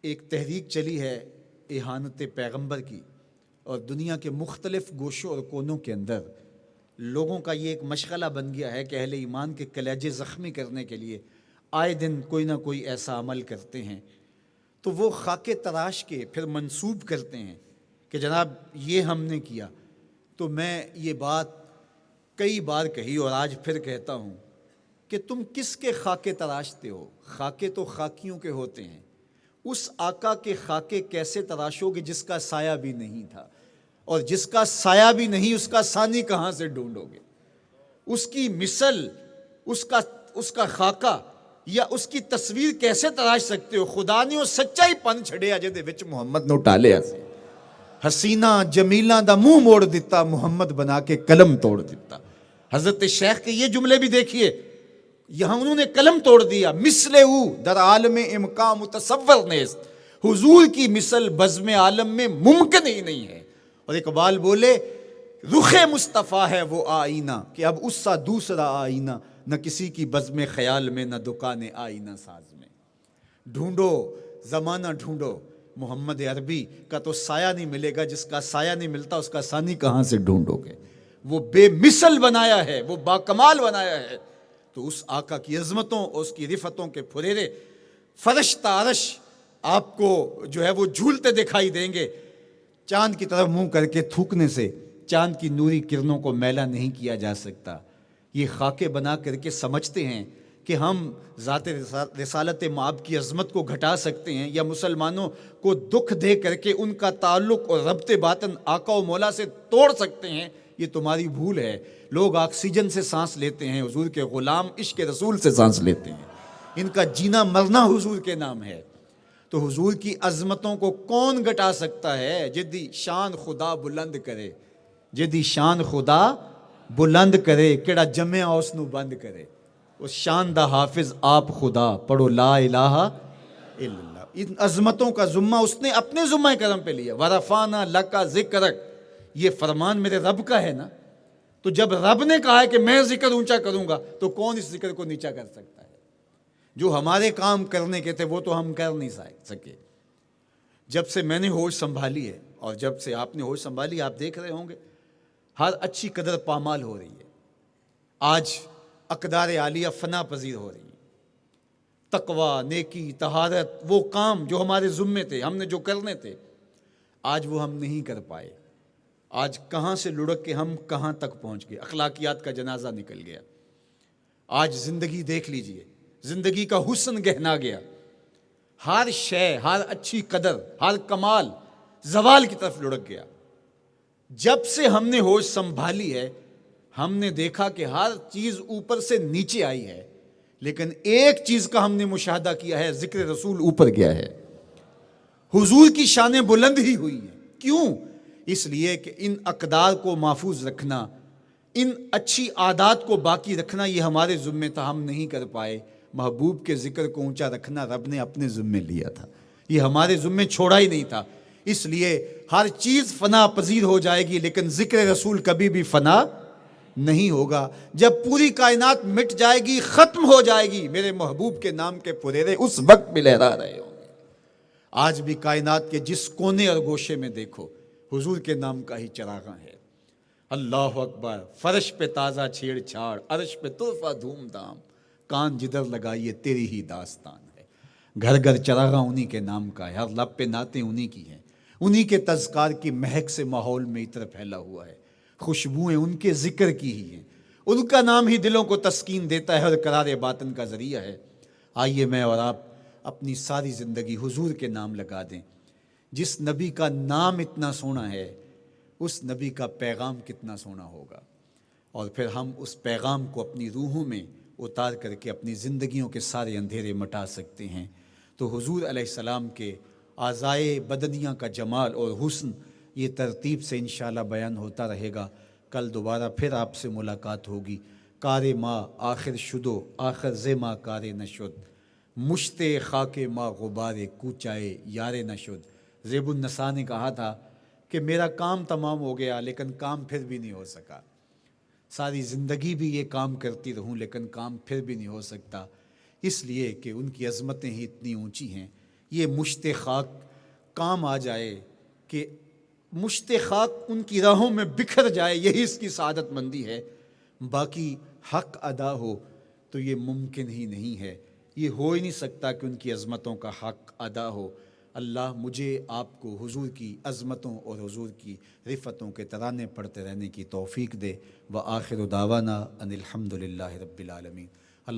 ایک تحریک چلی ہے اہانت پیغمبر کی، اور دنیا کے مختلف گوشوں اور کونوں کے اندر لوگوں کا یہ ایک مشغلہ بن گیا ہے کہ اہل ایمان کے کلیجے زخمی کرنے کے لیے آئے دن کوئی نہ کوئی ایسا عمل کرتے ہیں، تو وہ خاکے تراش کے پھر منسوب کرتے ہیں کہ جناب یہ ہم نے کیا۔ تو میں یہ بات کئی بار کہی اور آج پھر کہتا ہوں کہ تم کس کے خاکے تراشتے ہو؟ خاکے تو خاکیوں کے ہوتے ہیں، اس آقا کے خاکے کیسے تراشو گے جس کا سایہ بھی نہیں تھا، اور جس کا سایہ بھی نہیں اس کا ثانی کہاں سے ڈھونڈو گے؟ اس کی مثل، اس کا خاکہ یا اس کی تصویر کیسے تراش سکتے ہو؟ خدا نے وہ سچائی پن چھڑیا جہدے وچ محمد نو ٹالیا سی، حسینہ جمیلاں دا منہ موڑ دیتا، محمد بنا کے قلم توڑ دیتا۔ حضرت شیخ کے یہ جملے بھی دیکھیے، یہاں انہوں نے قلم توڑ دیا۔ مثل او در عالم امکان متصور نیست، حضور کی مثل بزم عالم میں ممکن ہی نہیں ہے۔ اور اقبال بولے رخ مصطفیٰ ہے وہ آئینہ کہ اب اس سا دوسرا آئینہ، نہ کسی کی بزم خیال میں نہ دکان آئینہ ساز میں۔ ڈھونڈو زمانہ ڈھونڈو، محمد عربی کا تو سایہ نہیں ملے گا، جس کا سایہ نہیں ملتا اس کا ثانی کہاں سے ڈھونڈو گے؟ وہ بے مثل بنایا ہے، وہ باکمال بنایا ہے۔ تو اس آقا کی عظمتوں اور اس کی رفتوں کے پھریرے فرش تارش آپ کو جو ہے وہ جھولتے دکھائی دیں گے۔ چاند کی طرف منہ کر کے تھوکنے سے چاند کی نوری کرنوں کو میلا نہیں کیا جا سکتا۔ یہ خاکے بنا کر کے سمجھتے ہیں کہ ہم ذات رسالت مآب کی عظمت کو گھٹا سکتے ہیں، یا مسلمانوں کو دکھ دے کر کے ان کا تعلق اور ربط باطن آقا و مولا سے توڑ سکتے ہیں۔ یہ تمہاری بھول ہے۔ لوگ آکسیجن سے سانس لیتے ہیں، حضور کے غلام عشق رسول سے سانس لیتے ہیں۔ ان کا جینا مرنا حضور کے نام ہے۔ تو حضور کی عظمتوں کو کون گھٹا سکتا ہے؟ جدی شان خدا بلند کرے، جدی شان خدا بلند کرے، کیڑا جمع اس نو بند کرے۔ اس شان دا حافظ آپ خدا، پڑھو لا الہ الا اللہ۔ ان عظمتوں کا ذمہ اس نے اپنے ذمہ کرم پہ لیا۔ ورفعنا لک ذکرک، یہ فرمان میرے رب کا ہے نا، تو جب رب نے کہا ہے کہ میں ذکر اونچا کروں گا تو کون اس ذکر کو نیچا کر سکتا ہے؟ جو ہمارے کام کرنے کے تھے وہ تو ہم کر نہیں سکے۔ جب سے میں نے ہوش سنبھالی ہے اور جب سے آپ نے ہوش سنبھالی، آپ دیکھ رہے ہوں گے ہر اچھی قدر پامال ہو رہی ہے۔ آج اقدار عالیہ فنا پذیر ہو رہی ہے۔ تقوی، نیکی، طہارت، وہ کام جو ہمارے ذمے تھے، ہم نے جو کرنے تھے، آج وہ ہم نہیں کر پائے۔ آج کہاں سے لڑک کے ہم کہاں تک پہنچ گئے، اخلاقیات کا جنازہ نکل گیا۔ آج زندگی دیکھ لیجئے، زندگی کا حسن گہنا گیا۔ ہر شے، ہر اچھی قدر، ہر کمال زوال کی طرف لڑک گیا۔ جب سے ہم نے ہوش سنبھالی ہے، ہم نے دیکھا کہ ہر چیز اوپر سے نیچے آئی ہے، لیکن ایک چیز کا ہم نے مشاہدہ کیا ہے، ذکر رسول اوپر گیا ہے، حضور کی شانیں بلند ہی ہوئی ہیں۔ کیوں؟ اس لیے کہ ان اقدار کو محفوظ رکھنا، ان اچھی عادات کو باقی رکھنا، یہ ہمارے ذمے تھا، ہم نہیں کر پائے۔ محبوب کے ذکر کو اونچا رکھنا رب نے اپنے ذمے لیا تھا، یہ ہمارے ذمے چھوڑا ہی نہیں تھا۔ اس لیے ہر چیز فنا پذیر ہو جائے گی، لیکن ذکر رسول کبھی بھی فنا نہیں ہوگا۔ جب پوری کائنات مٹ جائے گی، ختم ہو جائے گی، میرے محبوب کے نام کے پھریرے اس وقت بھی لہرا رہے ہوں گے۔ آج بھی کائنات کے جس کونے اور گوشے میں دیکھو، حضور کے نام کا ہی چراغاں ہے۔ اللہ اکبر، فرش پہ تازہ چھیڑ چھاڑ، عرش پہ تحفہ دھوم دھام، کان جدھر لگائیے تیری ہی داستان ہے۔ گھر گھر چراغاں انہی کے نام کا ہے، ہر لب پہ نعتیں انہی کی ہیں، انہی کے تذکار کی مہک سے ماحول میں عطر پھیلا ہوا ہے، خوشبوئیں ان کے ذکر کی ہی ہیں، ان کا نام ہی دلوں کو تسکین دیتا ہے اور قرار باطن کا ذریعہ ہے۔ آئیے میں اور آپ اپنی ساری زندگی حضور کے نام لگا دیں۔ جس نبی کا نام اتنا سونا ہے، اس نبی کا پیغام کتنا سونا ہوگا، اور پھر ہم اس پیغام کو اپنی روحوں میں اتار کر کے اپنی زندگیوں کے سارے اندھیرے مٹا سکتے ہیں۔ تو حضور علیہ السلام کے اعضائے بدنیہ کا جمال اور حسن یہ ترتیب سے انشاءاللہ بیان ہوتا رہے گا۔ کل دوبارہ پھر آپ سے ملاقات ہوگی۔ کار ما آخر شدو، آخر ز ما کار نشد، مشت خاک ما غبار کوچائے یار نشد۔ زیب النساء نے کہا تھا کہ میرا کام تمام ہو گیا لیکن کام پھر بھی نہیں ہو سکا، ساری زندگی بھی یہ کام کرتی رہوں لیکن کام پھر بھی نہیں ہو سکتا، اس لیے کہ ان کی عظمتیں ہی اتنی اونچی ہیں یہ مشت خاک کام آ جائے کہ مشت خاک ان کی راہوں میں بکھر جائے، یہی اس کی سعادت مندی ہے۔ باقی حق ادا ہو تو یہ ممکن ہی نہیں ہے، یہ ہو ہی نہیں سکتا کہ ان کی عظمتوں کا حق ادا ہو۔ اللہ مجھے آپ کو حضور کی عظمتوں اور حضور کی رفتوں کے ترانے پڑھتے رہنے کی توفیق دے۔ وآخر دعوانا ان الحمد للہ رب العالمین۔